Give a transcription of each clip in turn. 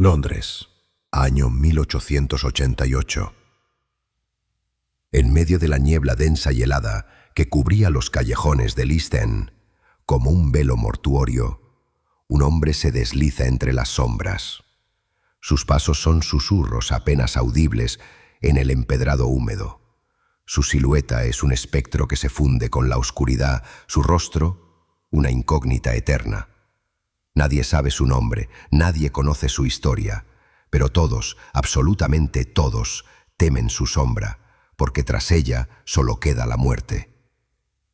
Londres, año 1888. En medio de la niebla densa y helada que cubría los callejones del East End, como un velo mortuorio, un hombre se desliza entre las sombras. Sus pasos son susurros apenas audibles en el empedrado húmedo. Su silueta es un espectro que se funde con la oscuridad, su rostro, una incógnita eterna. Nadie sabe su nombre, nadie conoce su historia, pero todos, absolutamente todos, temen su sombra, porque tras ella solo queda la muerte.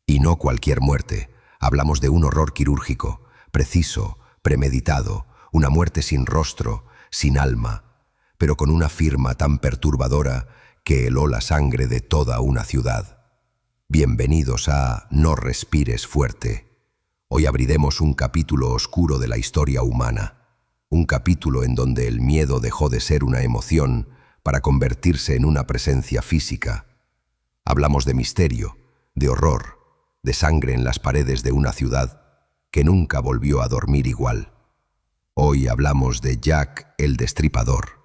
Y no cualquier muerte, hablamos de un horror quirúrgico, preciso, premeditado, una muerte sin rostro, sin alma, pero con una firma tan perturbadora que heló la sangre de toda una ciudad. Bienvenidos a No respires fuerte. Hoy abriremos un capítulo oscuro de la historia humana, un capítulo en donde el miedo dejó de ser una emoción para convertirse en una presencia física. Hablamos de misterio, de horror, de sangre en las paredes de una ciudad que nunca volvió a dormir igual. Hoy hablamos de Jack el Destripador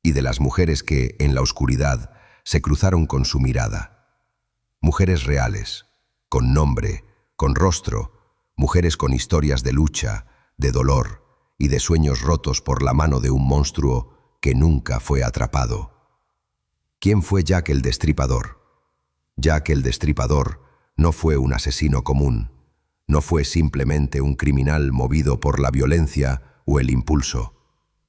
y de las mujeres que, en la oscuridad, se cruzaron con su mirada. Mujeres reales, con nombre, con rostro, mujeres con historias de lucha, de dolor y de sueños rotos por la mano de un monstruo que nunca fue atrapado. ¿Quién fue Jack el Destripador? Jack el Destripador no fue un asesino común, no fue simplemente un criminal movido por la violencia o el impulso.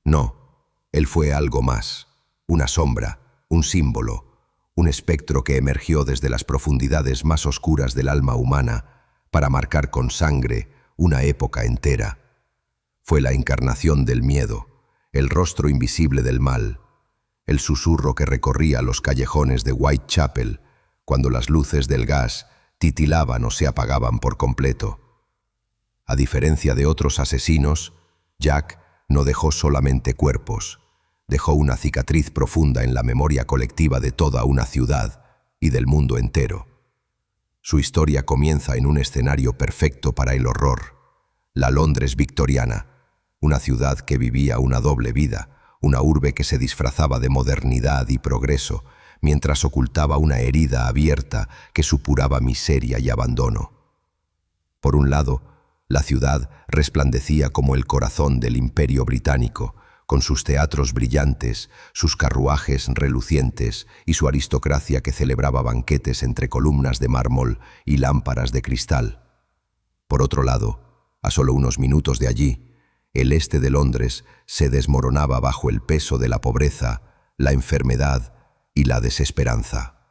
No, él fue algo más, una sombra, un símbolo, un espectro que emergió desde las profundidades más oscuras del alma humana para marcar con sangre una época entera. Fue la encarnación del miedo, el rostro invisible del mal, el susurro que recorría los callejones de Whitechapel cuando las luces del gas titilaban o se apagaban por completo. A diferencia de otros asesinos, Jack no dejó solamente cuerpos, dejó una cicatriz profunda en la memoria colectiva de toda una ciudad y del mundo entero. Su historia comienza en un escenario perfecto para el horror, la Londres victoriana, una ciudad que vivía una doble vida, una urbe que se disfrazaba de modernidad y progreso, mientras ocultaba una herida abierta que supuraba miseria y abandono. Por un lado, la ciudad resplandecía como el corazón del Imperio británico, con sus teatros brillantes, sus carruajes relucientes y su aristocracia que celebraba banquetes entre columnas de mármol y lámparas de cristal. Por otro lado, a solo unos minutos de allí, el este de Londres se desmoronaba bajo el peso de la pobreza, la enfermedad y la desesperanza.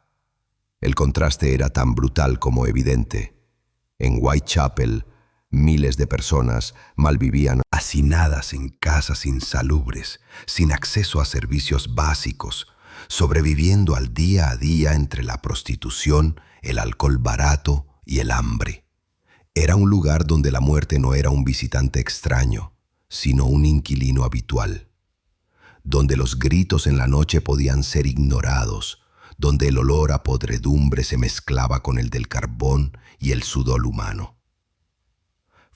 El contraste era tan brutal como evidente. En Whitechapel, miles de personas malvivían hacinadas en casas insalubres, sin acceso a servicios básicos, sobreviviendo al día a día entre la prostitución, el alcohol barato y el hambre. Era un lugar donde la muerte no era un visitante extraño, sino un inquilino habitual, donde los gritos en la noche podían ser ignorados, donde el olor a podredumbre se mezclaba con el del carbón y el sudor humano.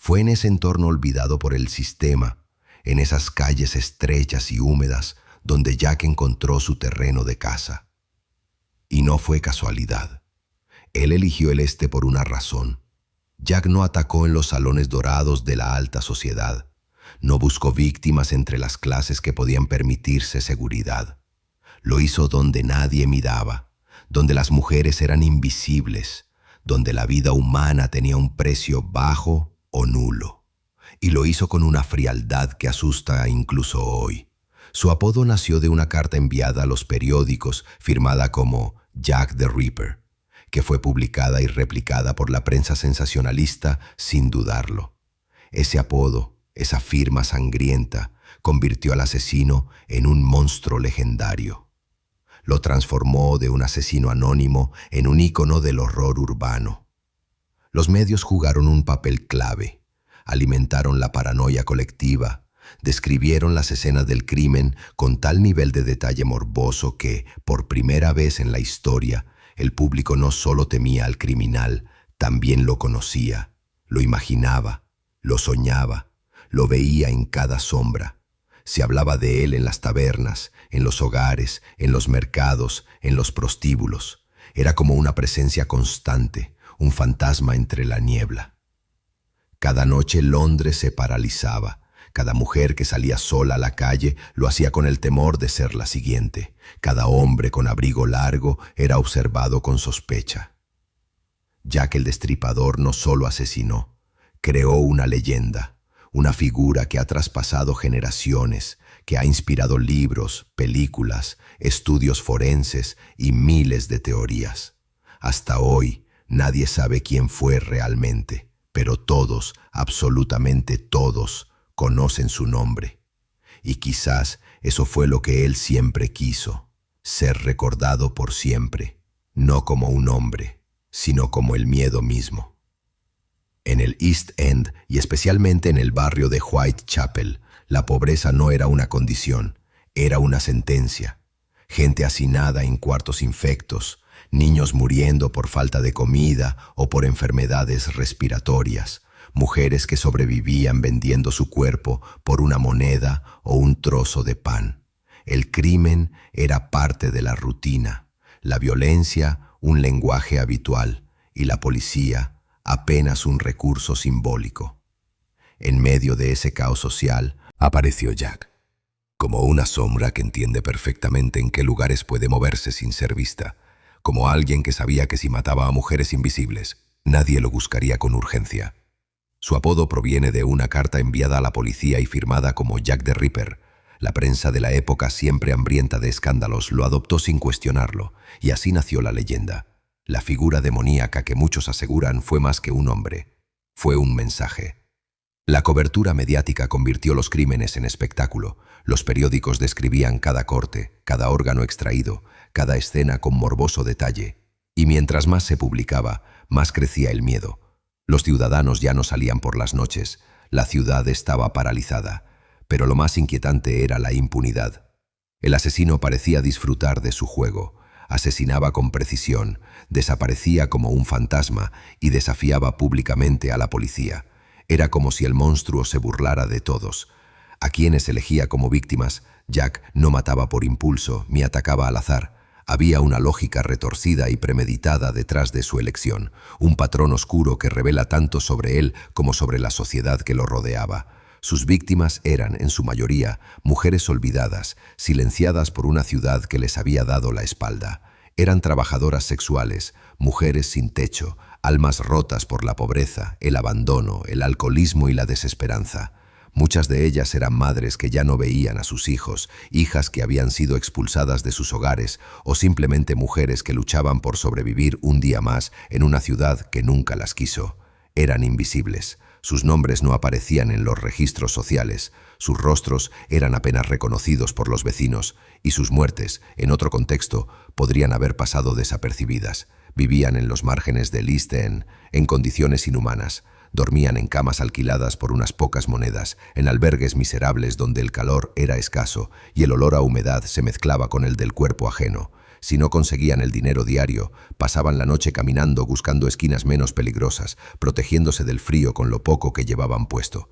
Fue en ese entorno olvidado por el sistema, en esas calles estrechas y húmedas, donde Jack encontró su terreno de caza. Y no fue casualidad. Él eligió el este por una razón. Jack no atacó en los salones dorados de la alta sociedad. No buscó víctimas entre las clases que podían permitirse seguridad. Lo hizo donde nadie miraba, donde las mujeres eran invisibles, donde la vida humana tenía un precio bajo o nulo. Y lo hizo con una frialdad que asusta incluso hoy. Su apodo nació de una carta enviada a los periódicos firmada como Jack the Ripper, que fue publicada y replicada por la prensa sensacionalista sin dudarlo. Ese apodo, esa firma sangrienta, convirtió al asesino en un monstruo legendario. Lo transformó de un asesino anónimo en un ícono del horror urbano. Los medios jugaron un papel clave, alimentaron la paranoia colectiva, describieron las escenas del crimen con tal nivel de detalle morboso que, por primera vez en la historia, el público no solo temía al criminal, también lo conocía, lo imaginaba, lo soñaba, lo veía en cada sombra. Se hablaba de él en las tabernas, en los hogares, en los mercados, en los prostíbulos. Era como una presencia constante, un fantasma entre la niebla. Cada noche Londres se paralizaba. Cada mujer que salía sola a la calle lo hacía con el temor de ser la siguiente. Cada hombre con abrigo largo era observado con sospecha. Jack el Destripador no solo asesinó, creó una leyenda, una figura que ha traspasado generaciones, que ha inspirado libros, películas, estudios forenses y miles de teorías. Hasta hoy nadie sabe quién fue realmente, pero todos, absolutamente todos, conocen su nombre. Y quizás eso fue lo que él siempre quiso, ser recordado por siempre, no como un hombre, sino como el miedo mismo. En el East End, y especialmente en el barrio de Whitechapel, la pobreza no era una condición, era una sentencia. Gente hacinada en cuartos infectos, niños muriendo por falta de comida o por enfermedades respiratorias, mujeres que sobrevivían vendiendo su cuerpo por una moneda o un trozo de pan. El crimen era parte de la rutina, la violencia un lenguaje habitual y la policía apenas un recurso simbólico. En medio de ese caos social apareció Jack, como una sombra que entiende perfectamente en qué lugares puede moverse sin ser vista, como alguien que sabía que si mataba a mujeres invisibles, nadie lo buscaría con urgencia. Su apodo proviene de una carta enviada a la policía y firmada como Jack the Ripper. La prensa de la época, siempre hambrienta de escándalos, lo adoptó sin cuestionarlo, y así nació la leyenda. La figura demoníaca que muchos aseguran fue más que un hombre, fue un mensaje. La cobertura mediática convirtió los crímenes en espectáculo. Los periódicos describían cada corte, cada órgano extraído, cada escena con morboso detalle. Y mientras más se publicaba, más crecía el miedo. Los ciudadanos ya no salían por las noches, la ciudad estaba paralizada, pero lo más inquietante era la impunidad. El asesino parecía disfrutar de su juego, asesinaba con precisión, desaparecía como un fantasma y desafiaba públicamente a la policía. Era como si el monstruo se burlara de todos. A quienes elegía como víctimas, Jack no mataba por impulso ni atacaba al azar. Había una lógica retorcida y premeditada detrás de su elección, un patrón oscuro que revela tanto sobre él como sobre la sociedad que lo rodeaba. Sus víctimas eran, en su mayoría, mujeres olvidadas, silenciadas por una ciudad que les había dado la espalda. Eran trabajadoras sexuales, mujeres sin techo, almas rotas por la pobreza, el abandono, el alcoholismo y la desesperanza. Muchas de ellas eran madres que ya no veían a sus hijos, hijas que habían sido expulsadas de sus hogares o simplemente mujeres que luchaban por sobrevivir un día más en una ciudad que nunca las quiso. Eran invisibles. Sus nombres no aparecían en los registros sociales, sus rostros eran apenas reconocidos por los vecinos y sus muertes, en otro contexto, podrían haber pasado desapercibidas. Vivían en los márgenes del East End, en condiciones inhumanas. Dormían en camas alquiladas por unas pocas monedas, en albergues miserables donde el calor era escaso y el olor a humedad se mezclaba con el del cuerpo ajeno. Si no conseguían el dinero diario, pasaban la noche caminando buscando esquinas menos peligrosas, protegiéndose del frío con lo poco que llevaban puesto.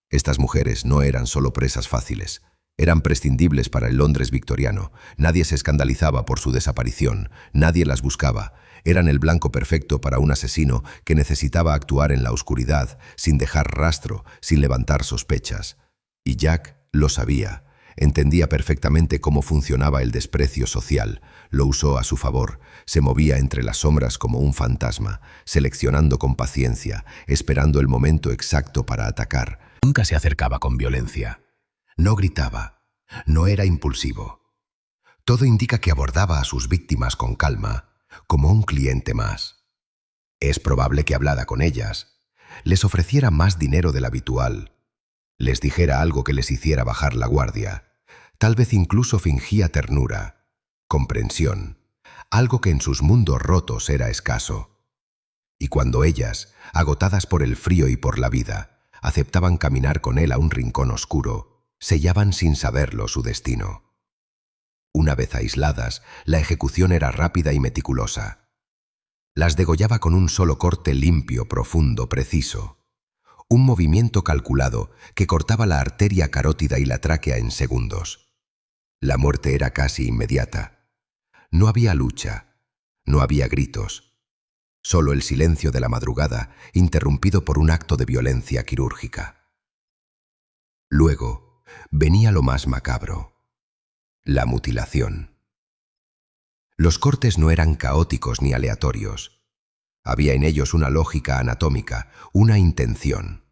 Estas mujeres no eran solo presas fáciles. Eran prescindibles para el Londres victoriano. Nadie se escandalizaba por su desaparición, nadie las buscaba. Eran el blanco perfecto para un asesino que necesitaba actuar en la oscuridad, sin dejar rastro, sin levantar sospechas. Y Jack lo sabía. Entendía perfectamente cómo funcionaba el desprecio social. Lo usó a su favor. Se movía entre las sombras como un fantasma, seleccionando con paciencia, esperando el momento exacto para atacar. Nunca se acercaba con violencia. No gritaba. No era impulsivo. Todo indica que abordaba a sus víctimas con calma, como un cliente más. Es probable que hablara con ellas, les ofreciera más dinero del habitual, les dijera algo que les hiciera bajar la guardia. Tal vez incluso fingía ternura, comprensión, algo que en sus mundos rotos era escaso. Y cuando ellas, agotadas por el frío y por la vida, aceptaban caminar con él a un rincón oscuro, sellaban sin saberlo su destino. Una vez aisladas, la ejecución era rápida y meticulosa. Las degollaba con un solo corte limpio, profundo, preciso. Un movimiento calculado que cortaba la arteria carótida y la tráquea en segundos. La muerte era casi inmediata. No había lucha, no había gritos. Solo el silencio de la madrugada, interrumpido por un acto de violencia quirúrgica. Luego venía lo más macabro: la mutilación. Los cortes no eran caóticos ni aleatorios. Había en ellos una lógica anatómica, una intención.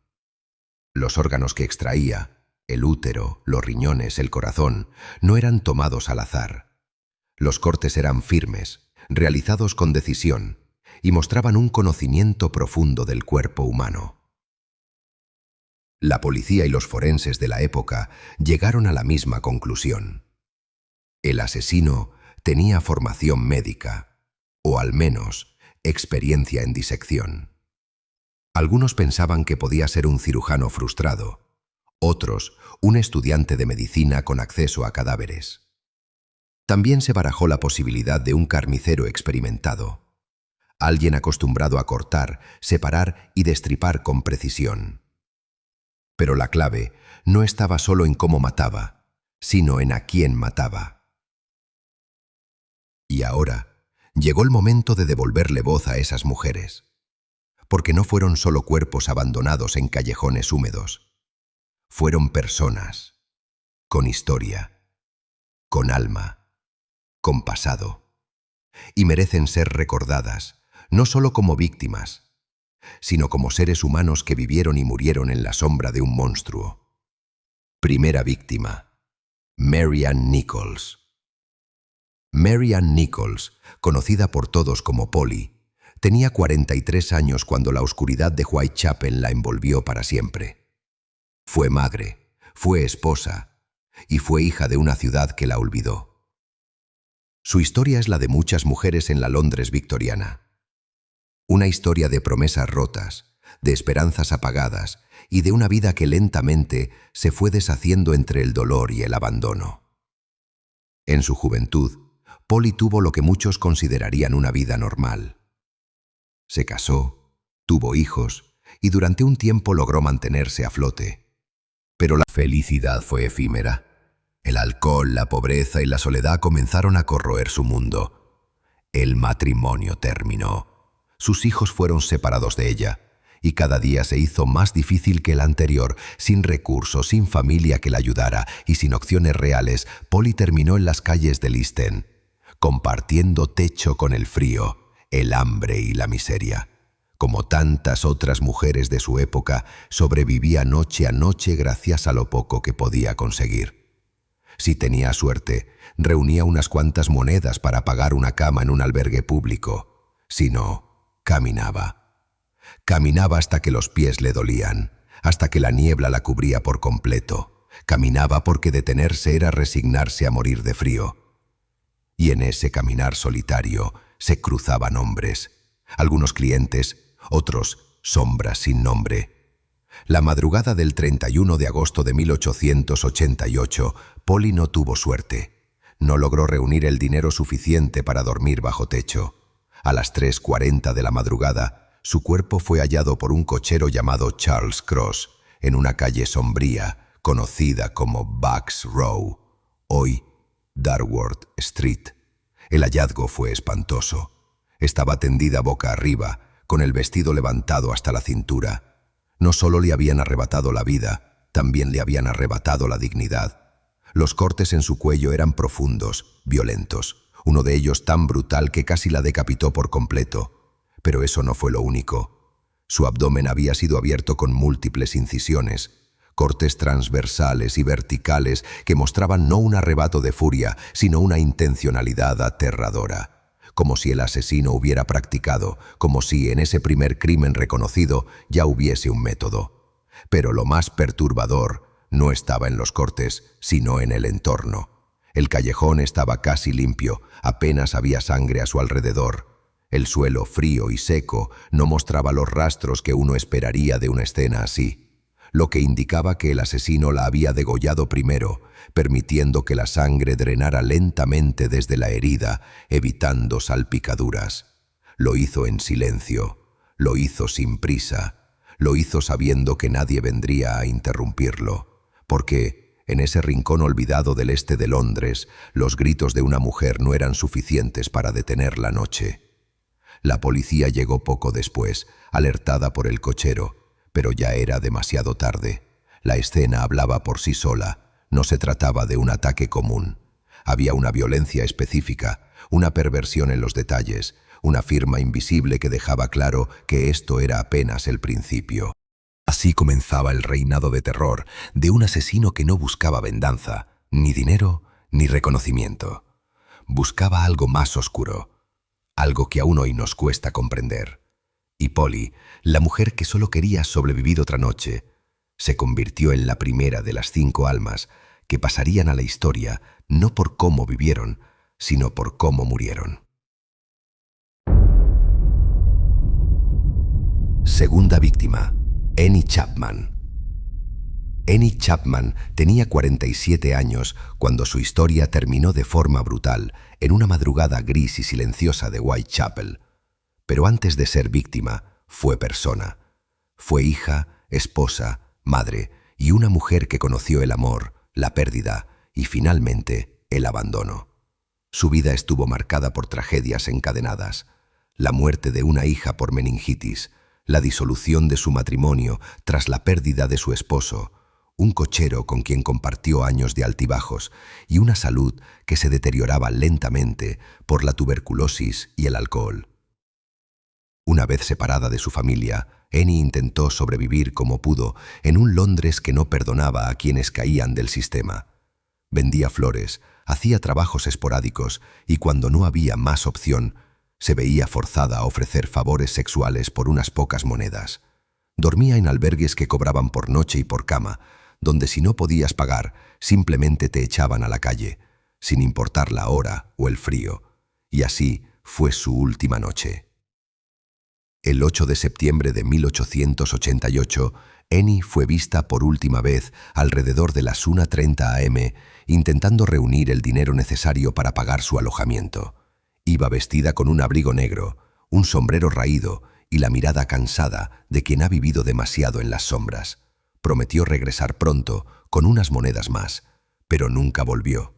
Los órganos que extraía, el útero, los riñones, el corazón, no eran tomados al azar. Los cortes eran firmes, realizados con decisión, y mostraban un conocimiento profundo del cuerpo humano. La policía y los forenses de la época llegaron a la misma conclusión. El asesino tenía formación médica, o al menos experiencia en disección. Algunos pensaban que podía ser un cirujano frustrado, otros un estudiante de medicina con acceso a cadáveres. También se barajó la posibilidad de un carnicero experimentado, alguien acostumbrado a cortar, separar y destripar con precisión. Pero la clave no estaba solo en cómo mataba, sino en a quién mataba. Y ahora llegó el momento de devolverle voz a esas mujeres, porque no fueron solo cuerpos abandonados en callejones húmedos. Fueron personas, con historia, con alma, con pasado, y merecen ser recordadas, no solo como víctimas, sino como seres humanos que vivieron y murieron en la sombra de un monstruo. Primera víctima: Mary Ann Nichols. Mary Ann Nichols, conocida por todos como Polly, tenía 43 años cuando la oscuridad de Whitechapel la envolvió para siempre. Fue madre, fue esposa y fue hija de una ciudad que la olvidó. Su historia es la de muchas mujeres en la Londres victoriana. Una historia de promesas rotas, de esperanzas apagadas y de una vida que lentamente se fue deshaciendo entre el dolor y el abandono. En su juventud, Polly tuvo lo que muchos considerarían una vida normal. Se casó, tuvo hijos y durante un tiempo logró mantenerse a flote. Pero la felicidad fue efímera. El alcohol, la pobreza y la soledad comenzaron a corroer su mundo. El matrimonio terminó. Sus hijos fueron separados de ella, y cada día se hizo más difícil que el anterior. Sin recursos, sin familia que la ayudara y sin opciones reales, Polly terminó en las calles de East End, compartiendo techo con el frío, el hambre y la miseria. Como tantas otras mujeres de su época, sobrevivía noche a noche gracias a lo poco que podía conseguir. Si tenía suerte, reunía unas cuantas monedas para pagar una cama en un albergue público. Si no, caminaba. Caminaba hasta que los pies le dolían, hasta que la niebla la cubría por completo. Caminaba porque detenerse era resignarse a morir de frío. Y en ese caminar solitario se cruzaban hombres, algunos clientes, otros sombras sin nombre. La madrugada del 31 de agosto de 1888, Polly no tuvo suerte. No logró reunir el dinero suficiente para dormir bajo techo. A las 3:40 de la madrugada, su cuerpo fue hallado por un cochero llamado Charles Cross en una calle sombría, conocida como Bucks Row, hoy Dartford Street. El hallazgo fue espantoso. Estaba tendida boca arriba, con el vestido levantado hasta la cintura. No solo le habían arrebatado la vida, también le habían arrebatado la dignidad. Los cortes en su cuello eran profundos, violentos, uno de ellos tan brutal que casi la decapitó por completo. Pero eso no fue lo único. Su abdomen había sido abierto con múltiples incisiones, cortes transversales y verticales que mostraban no un arrebato de furia, sino una intencionalidad aterradora. Como si el asesino hubiera practicado, como si en ese primer crimen reconocido ya hubiese un método. Pero lo más perturbador no estaba en los cortes, sino en el entorno. El callejón estaba casi limpio, apenas había sangre a su alrededor. El suelo frío y seco no mostraba los rastros que uno esperaría de una escena así, lo que indicaba que el asesino la había degollado primero, permitiendo que la sangre drenara lentamente desde la herida, evitando salpicaduras. Lo hizo en silencio, lo hizo sin prisa, Lo hizo sabiendo que nadie vendría a interrumpirlo, porque en ese rincón olvidado del este de Londres, los gritos de una mujer no eran suficientes para detener la noche. La policía llegó poco después, alertada por el cochero, pero ya era demasiado tarde. La escena hablaba por sí sola. No se trataba de un ataque común. Había una violencia específica, una perversión en los detalles, una firma invisible que dejaba claro que esto era apenas el principio. Así comenzaba el reinado de terror de un asesino que no buscaba venganza, ni dinero, ni reconocimiento. Buscaba algo más oscuro, algo que aún hoy nos cuesta comprender. Y Polly, la mujer que solo quería sobrevivir otra noche, se convirtió en la primera de las 5 almas que pasarían a la historia no por cómo vivieron, sino por cómo murieron. Segunda víctima, Annie Chapman. Annie Chapman tenía 47 años cuando su historia terminó de forma brutal en una madrugada gris y silenciosa de Whitechapel. Pero antes de ser víctima, fue persona. Fue hija, esposa, madre y una mujer que conoció el amor, la pérdida y finalmente el abandono. Su vida estuvo marcada por tragedias encadenadas: la muerte de una hija por meningitis, la disolución de su matrimonio tras la pérdida de su esposo, un cochero con quien compartió años de altibajos y una salud que se deterioraba lentamente por la tuberculosis y el alcohol. Una vez separada de su familia, Annie intentó sobrevivir como pudo en un Londres que no perdonaba a quienes caían del sistema. Vendía flores, hacía trabajos esporádicos y cuando no había más opción, se veía forzada a ofrecer favores sexuales por unas pocas monedas. Dormía en albergues que cobraban por noche y por cama, donde si no podías pagar, simplemente te echaban a la calle, sin importar la hora o el frío. Y así fue su última noche. El 8 de septiembre de 1888, Annie fue vista por última vez alrededor de las 1:30 am, intentando reunir el dinero necesario para pagar su alojamiento. Iba vestida con un abrigo negro, un sombrero raído y la mirada cansada de quien ha vivido demasiado en las sombras. Prometió regresar pronto con unas monedas más, pero nunca volvió.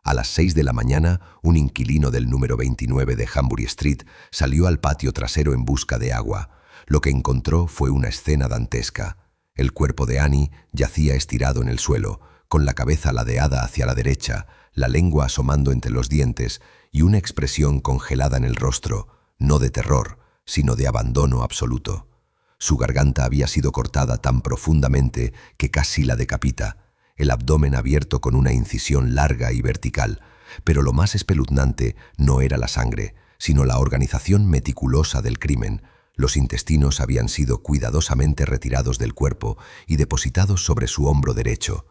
A las 6 de la mañana, un inquilino del número 29 de Hambury Street salió al patio trasero en busca de agua. Lo que encontró fue una escena dantesca. El cuerpo de Annie yacía estirado en el suelo, con la cabeza ladeada hacia la derecha, la lengua asomando entre los dientes y una expresión congelada en el rostro, no de terror, sino de abandono absoluto. Su garganta había sido cortada tan profundamente que casi la decapita, el abdomen abierto con una incisión larga y vertical, pero lo más espeluznante no era la sangre, sino la organización meticulosa del crimen. Los intestinos habían sido cuidadosamente retirados del cuerpo y depositados sobre su hombro derecho.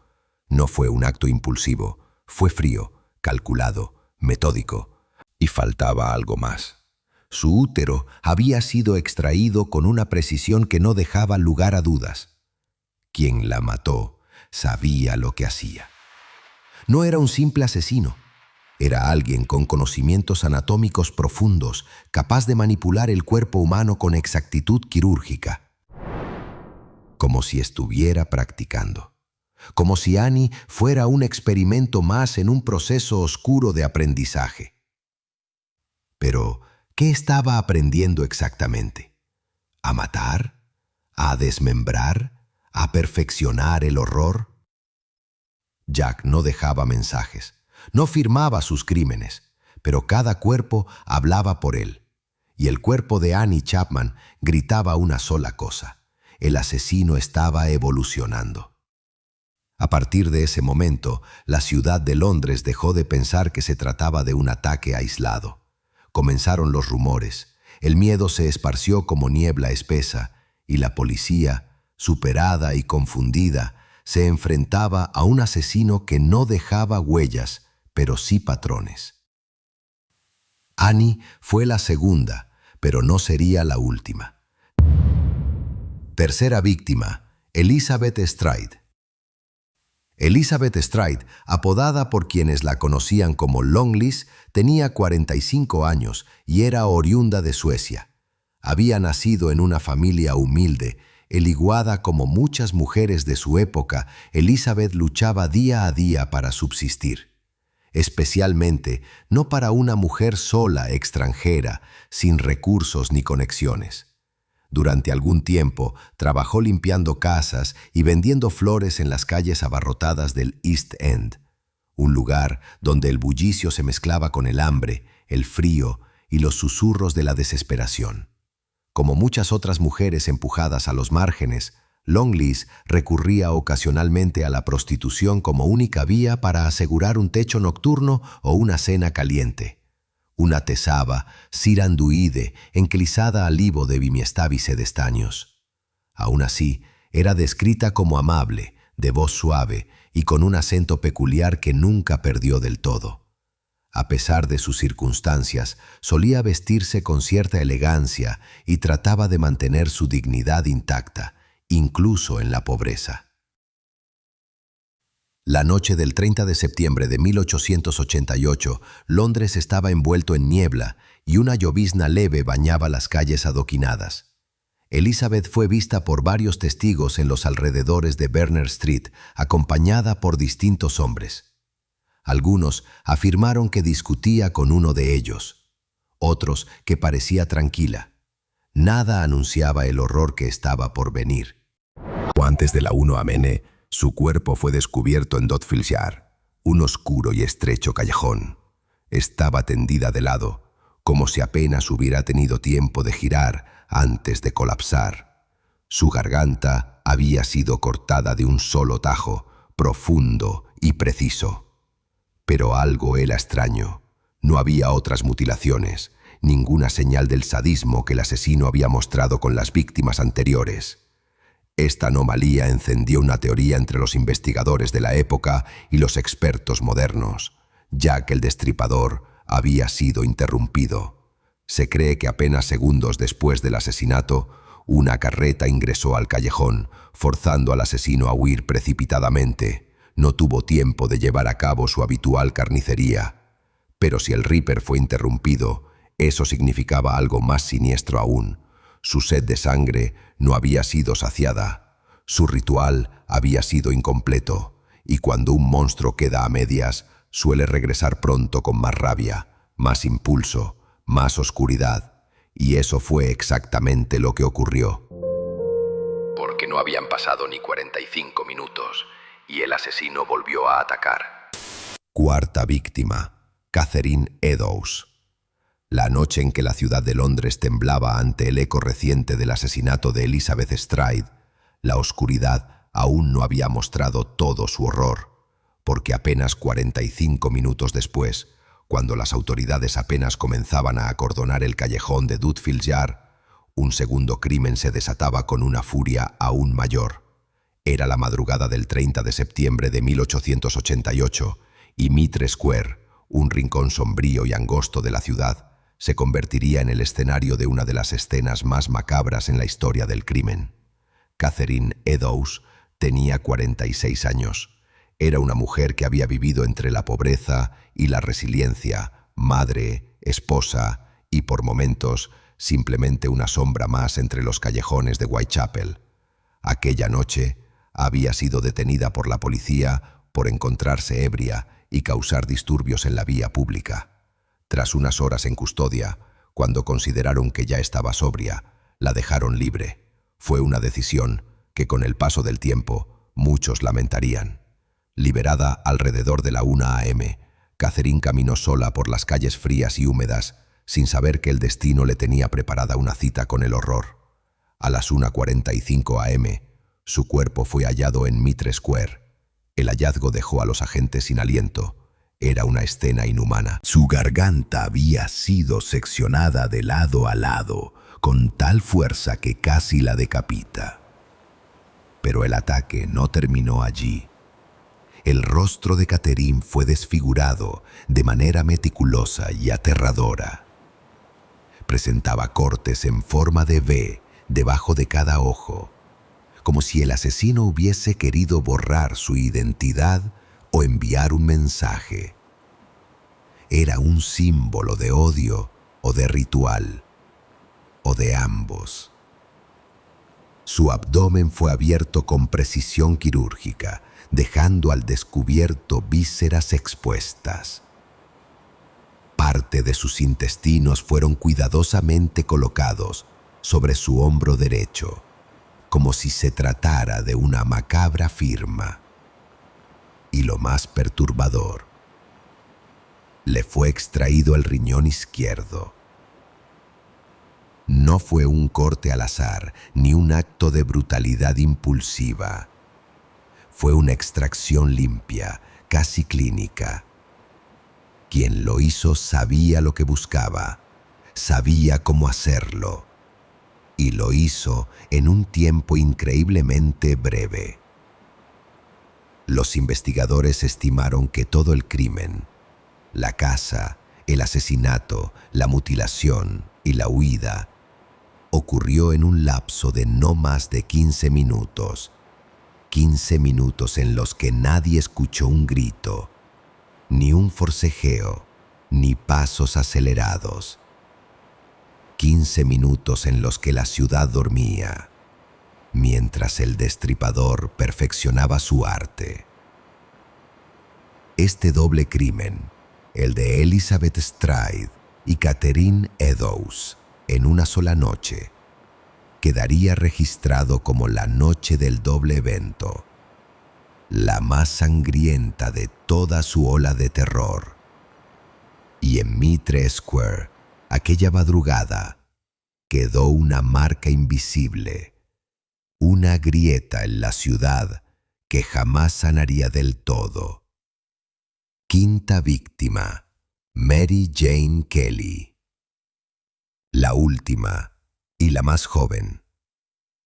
No fue un acto impulsivo, fue frío, calculado, metódico. Y faltaba algo más. Su útero había sido extraído con una precisión que no dejaba lugar a dudas. Quien la mató sabía lo que hacía. No era un simple asesino. Era alguien con conocimientos anatómicos profundos, capaz de manipular el cuerpo humano con exactitud quirúrgica. Como si estuviera practicando. Como si Annie fuera un experimento más en un proceso oscuro de aprendizaje. Pero, ¿qué estaba aprendiendo exactamente? ¿A matar? ¿A desmembrar? ¿A perfeccionar el horror? Jack no dejaba mensajes, no firmaba sus crímenes, pero cada cuerpo hablaba por él. Y el cuerpo de Annie Chapman gritaba una sola cosa: el asesino estaba evolucionando. A partir de ese momento, la ciudad de Londres dejó de pensar que se trataba de un ataque aislado. Comenzaron los rumores, el miedo se esparció como niebla espesa y la policía, superada y confundida, se enfrentaba a un asesino que no dejaba huellas, pero sí patrones. Annie fue la segunda, pero no sería la última. Tercera víctima, Elizabeth Stride. Elizabeth Stride, apodada por quienes la conocían como Longlegs, tenía 45 años y era oriunda de Suecia. Había nacido en una familia humilde, eliguada como muchas mujeres de su época, Elizabeth luchaba día a día para subsistir. Especialmente no para una mujer sola, extranjera, sin recursos ni conexiones. Durante algún tiempo trabajó limpiando casas y vendiendo flores en las calles abarrotadas del East End, un lugar donde el bullicio se mezclaba con el hambre, el frío y los susurros de la desesperación. Como muchas otras mujeres empujadas a los márgenes, Longleat recurría ocasionalmente a la prostitución como única vía para asegurar un techo nocturno o una cena caliente. Una tesaba, siranduide, enclisada al libo de bimiestábice de estaños. Aún así, era descrita como amable, de voz suave y con un acento peculiar que nunca perdió del todo. A pesar de sus circunstancias, solía vestirse con cierta elegancia y trataba de mantener su dignidad intacta, incluso en la pobreza. La noche del 30 de septiembre de 1888, Londres estaba envuelto en niebla y una llovizna leve bañaba las calles adoquinadas. Elizabeth fue vista por varios testigos en los alrededores de Berners Street, acompañada por distintos hombres. Algunos afirmaron que discutía con uno de ellos, otros que parecía tranquila. Nada anunciaba el horror que estaba por venir. Antes de la 1 am, su cuerpo fue descubierto en Dotfield, un oscuro y estrecho callejón. Estaba tendida de lado, como si apenas hubiera tenido tiempo de girar antes de colapsar. Su garganta había sido cortada de un solo tajo, profundo y preciso. Pero algo era extraño. No había otras mutilaciones, ninguna señal del sadismo que el asesino había mostrado con las víctimas anteriores. Esta anomalía encendió una teoría entre los investigadores de la época y los expertos modernos, ya que el destripador había sido interrumpido. Se cree que apenas segundos después del asesinato, una carreta ingresó al callejón, forzando al asesino a huir precipitadamente. No tuvo tiempo de llevar a cabo su habitual carnicería. Pero si el Reaper fue interrumpido, eso significaba algo más siniestro aún. Su sed de sangre no había sido saciada. Su ritual había sido incompleto, y cuando un monstruo queda a medias, suele regresar pronto con más rabia, más impulso, más oscuridad. Y eso fue exactamente lo que ocurrió. Porque no habían pasado ni 45 minutos, y el asesino volvió a atacar. Cuarta víctima, Catherine Eddowes. La noche en que la ciudad de Londres temblaba ante el eco reciente del asesinato de Elizabeth Stride, la oscuridad aún no había mostrado todo su horror, porque apenas 45 minutos después, cuando las autoridades apenas comenzaban a acordonar el callejón de Dutfield Yard, un segundo crimen se desataba con una furia aún mayor. Era la madrugada del 30 de septiembre de 1888 y Mitre Square, un rincón sombrío y angosto de la ciudad, se convertiría en el escenario de una de las escenas más macabras en la historia del crimen. Catherine Eddowes tenía 46 años. Era una mujer que había vivido entre la pobreza y la resiliencia, madre, esposa y, por momentos, simplemente una sombra más entre los callejones de Whitechapel. Aquella noche había sido detenida por la policía por encontrarse ebria y causar disturbios en la vía pública. Tras unas horas en custodia, cuando consideraron que ya estaba sobria, la dejaron libre. Fue una decisión que con el paso del tiempo muchos lamentarían. Liberada alrededor de la 1 am, Catherine caminó sola por las calles frías y húmedas, sin saber que el destino le tenía preparada una cita con el horror. A las 1:45 am, su cuerpo fue hallado en Mitre Square. El hallazgo dejó a los agentes sin aliento. Era una escena inhumana. Su garganta había sido seccionada de lado a lado, con tal fuerza que casi la decapita. Pero el ataque no terminó allí. El rostro de Catherine fue desfigurado de manera meticulosa y aterradora. Presentaba cortes en forma de V debajo de cada ojo, como si el asesino hubiese querido borrar su identidad o enviar un mensaje. Era un símbolo de odio o de ritual, o de ambos. Su abdomen fue abierto con precisión quirúrgica, dejando al descubierto vísceras expuestas. Parte de sus intestinos fueron cuidadosamente colocados sobre su hombro derecho, como si se tratara de una macabra firma. Y lo más perturbador, le fue extraído el riñón izquierdo. No fue un corte al azar, ni un acto de brutalidad impulsiva. Fue una extracción limpia, casi clínica. Quien lo hizo sabía lo que buscaba, sabía cómo hacerlo, y lo hizo en un tiempo increíblemente breve. Los investigadores estimaron que todo el crimen, la caza, el asesinato, la mutilación y la huida, ocurrió en un lapso de no más de 15 minutos. 15 minutos en los que nadie escuchó un grito, ni un forcejeo, ni pasos acelerados. 15 minutos en los que la ciudad dormía, mientras el destripador perfeccionaba su arte. Este doble crimen, el de Elizabeth Stride y Catherine Eddowes, en una sola noche, quedaría registrado como la noche del doble evento, la más sangrienta de toda su ola de terror. Y en Mitre Square, aquella madrugada, quedó una marca invisible, una grieta en la ciudad que jamás sanaría del todo. Quinta víctima, Mary Jane Kelly. La última y la más joven.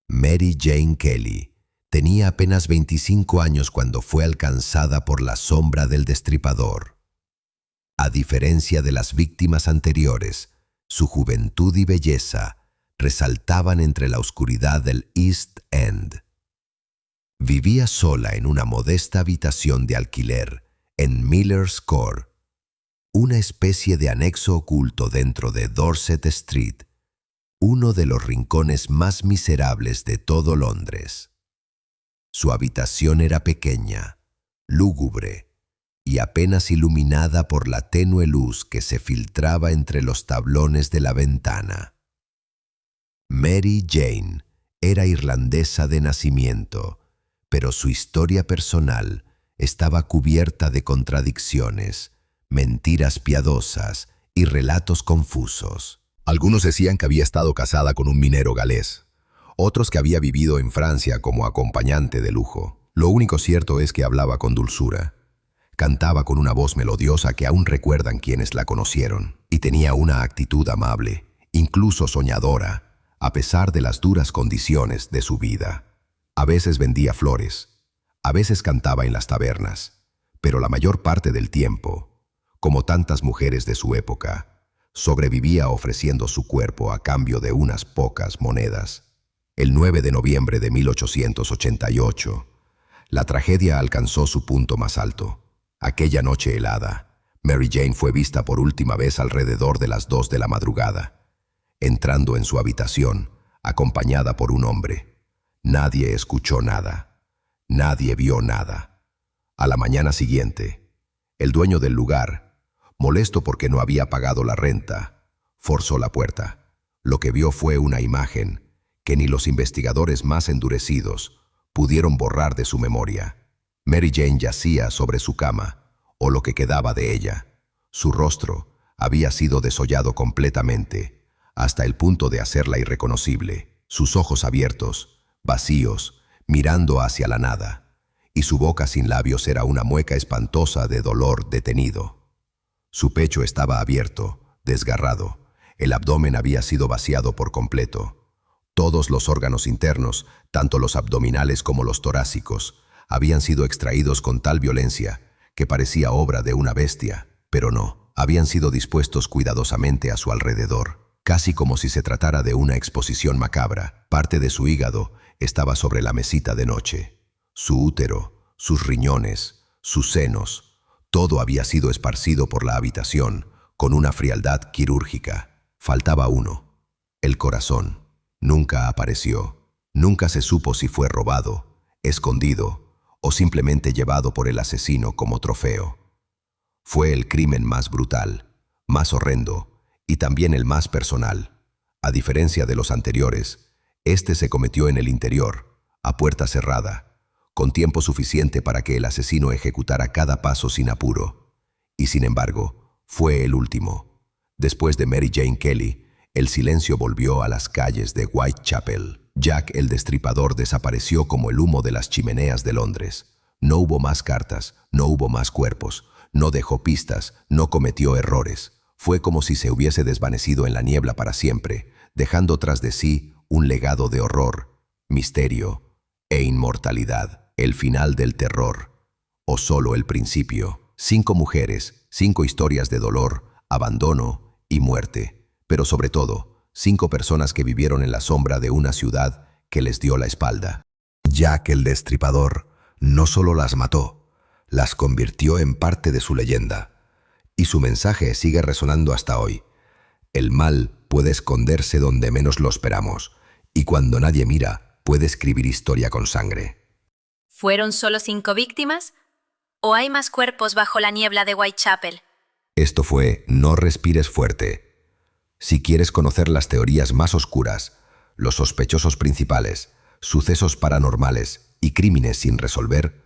Mary Jane Kelly tenía apenas 25 años cuando fue alcanzada por la sombra del destripador. A diferencia de las víctimas anteriores, su juventud y belleza resaltaban entre la oscuridad del East End. Vivía sola en una modesta habitación de alquiler en Miller's Court, una especie de anexo oculto dentro de Dorset Street, uno de los rincones más miserables de todo Londres. Su habitación era pequeña, lúgubre y apenas iluminada por la tenue luz que se filtraba entre los tablones de la ventana. Mary Jane era irlandesa de nacimiento, pero su historia personal estaba cubierta de contradicciones, mentiras piadosas y relatos confusos. Algunos decían que había estado casada con un minero galés, otros que había vivido en Francia como acompañante de lujo. Lo único cierto es que hablaba con dulzura. Cantaba con una voz melodiosa que aún recuerdan quienes la conocieron, y tenía una actitud amable, incluso soñadora, a pesar de las duras condiciones de su vida. A veces vendía flores, a veces cantaba en las tabernas, pero la mayor parte del tiempo, como tantas mujeres de su época, sobrevivía ofreciendo su cuerpo a cambio de unas pocas monedas. El 9 de noviembre de 1888, la tragedia alcanzó su punto más alto. Aquella noche helada, Mary Jane fue vista por última vez alrededor de las 2 de la madrugada, entrando en su habitación, acompañada por un hombre. Nadie escuchó nada, nadie vio nada. A la mañana siguiente, el dueño del lugar, molesto porque no había pagado la renta, forzó la puerta. Lo que vio fue una imagen que ni los investigadores más endurecidos pudieron borrar de su memoria. Mary Jane yacía sobre su cama, o lo que quedaba de ella. Su rostro había sido desollado completamente, hasta el punto de hacerla irreconocible. Sus ojos abiertos, vacíos, mirando hacia la nada, y su boca sin labios era una mueca espantosa de dolor detenido. Su pecho estaba abierto, desgarrado. El abdomen había sido vaciado por completo. Todos los órganos internos, tanto los abdominales como los torácicos, habían sido extraídos con tal violencia que parecía obra de una bestia, pero no, habían sido dispuestos cuidadosamente a su alrededor, casi como si se tratara de una exposición macabra. Parte de su hígado estaba sobre la mesita de noche. Su útero, sus riñones, sus senos, todo había sido esparcido por la habitación con una frialdad quirúrgica. Faltaba uno, el corazón. Nunca apareció, Nunca se supo si fue robado, escondido o simplemente llevado por el asesino como trofeo. Fue el crimen más brutal, más horrendo y también el más personal. A diferencia de los anteriores, este se cometió en el interior, a puerta cerrada, con tiempo suficiente para que el asesino ejecutara cada paso sin apuro. Y sin embargo, fue el último. Después de Mary Jane Kelly, el silencio volvió a las calles de Whitechapel. Jack el Destripador desapareció como el humo de las chimeneas de Londres. No hubo más cartas, no hubo más cuerpos, no dejó pistas, no cometió errores. Fue como si se hubiese desvanecido en la niebla para siempre, dejando tras de sí un legado de horror, misterio e inmortalidad. El final del terror, o solo el principio. 5 mujeres, 5 historias de dolor, abandono y muerte, pero sobre todo, 5 personas que vivieron en la sombra de una ciudad que les dio la espalda. Jack el Destripador no solo las mató, las convirtió en parte de su leyenda. Y su mensaje sigue resonando hasta hoy. El mal puede esconderse donde menos lo esperamos, y cuando nadie mira, puede escribir historia con sangre. ¿Fueron solo 5 víctimas? ¿O hay más cuerpos bajo la niebla de Whitechapel? Esto fue No respires fuerte. Si quieres conocer las teorías más oscuras, los sospechosos principales, sucesos paranormales y crímenes sin resolver,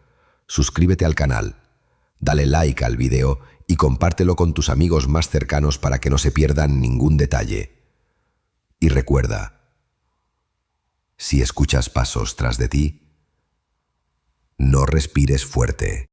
suscríbete al canal, dale like al video y compártelo con tus amigos más cercanos para que no se pierdan ningún detalle. Y recuerda, si escuchas pasos tras de ti, no respires fuerte.